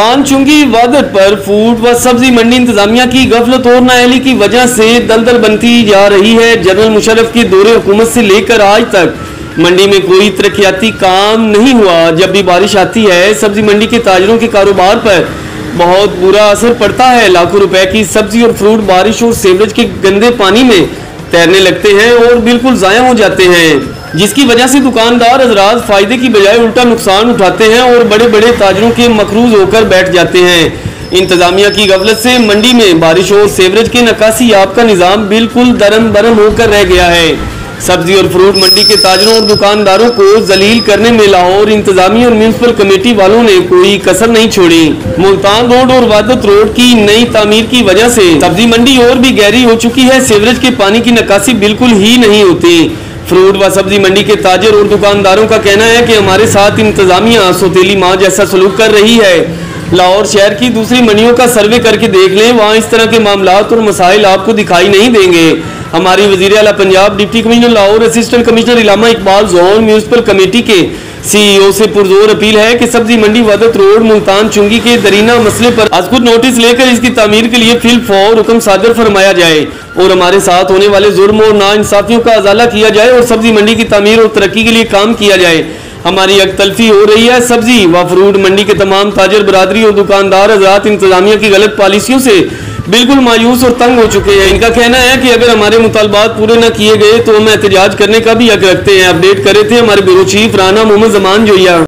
मुल्तान चुंगी वादत पर फूड व सब्जी मंडी इंतजामिया की गफलत और नाअहली की वजह से दलदल बनती जा रही है। जनरल मुशर्रफ के दौरे हुकूमत से लेकर आज तक मंडी में कोई तरक्याती काम नहीं हुआ। जब भी बारिश आती है सब्जी मंडी के ताजरों के कारोबार पर बहुत बुरा असर पड़ता है। लाखों रुपए की सब्जी और फ्रूट बारिश और सीवरेज के गंदे पानी में तैरने लगते हैं और बिल्कुल ज़ाया हो जाते हैं, जिसकी वजह से दुकानदार हजरात फायदे की बजाय उल्टा नुकसान उठाते हैं और बड़े बड़े ताजरों के मकरूज होकर बैठ जाते हैं। इंतजामिया की गफलत से मंडी में बारिश और सीवरेज के नकासी याब का निज़ाम बिल्कुल दरम बरम होकर रह गया है। सब्जी और फ्रूट मंडी के ताजरों और दुकानदारों को जलील करने में लाहौर इंतजामिया और म्यूनसिपल कमेटी वालों ने कोई कसर नहीं छोड़ी। मुल्तान रोड और वादत रोड की नई तामीर की वजह से सब्जी मंडी और भी गहरी हो चुकी है। सीवरेज के पानी की निकासी बिल्कुल ही नहीं होती। फ्रूट व सब्जी मंडी के ताजर और दुकानदारों का कहना है कि हमारे साथ इंतजामिया सौतेली माँ जैसा सलूक कर रही है। लाहौर शहर की दूसरी मंडियों का सर्वे करके देख लें, वहाँ इस तरह के मामलात और मसाइल आपको दिखाई नहीं देंगे। हमारी वज़ीर आला Punjab deputy commissioner Lahore assistant commissioner Allama Iqbal zone municipal committee के CEO से पुरजोर अपील है कि सब्जी मंडी वादत रोड मुल्तान चुंगी के दरीना मसले पर आज कुछ नोटिस लेकर इसकी तामीर के लिए फिल फौर हुक्म सादर फरमाया जाए और हमारे साथ होने वाले जुर्म और नाइंसाफियों का अजाला किया जाए और सब्जी मंडी की तामीर और तरक्की के लिए काम किया जाए। हमारी अकतलफी हो रही है। सब्जी व फ्रूट मंडी के तमाम ताजर बरादरी और दुकानदार हजरात इंतजामिया की गलत पॉलिसियों से बिल्कुल मायूस और तंग हो चुके हैं। इनका कहना है कि अगर हमारे मुतालबात पूरे न किए गए तो हम एहतजाज करने का भी हक रखते हैं। अपडेट करे थे हमारे ब्यूरो चीफ राना मोहम्मद जमान जोया।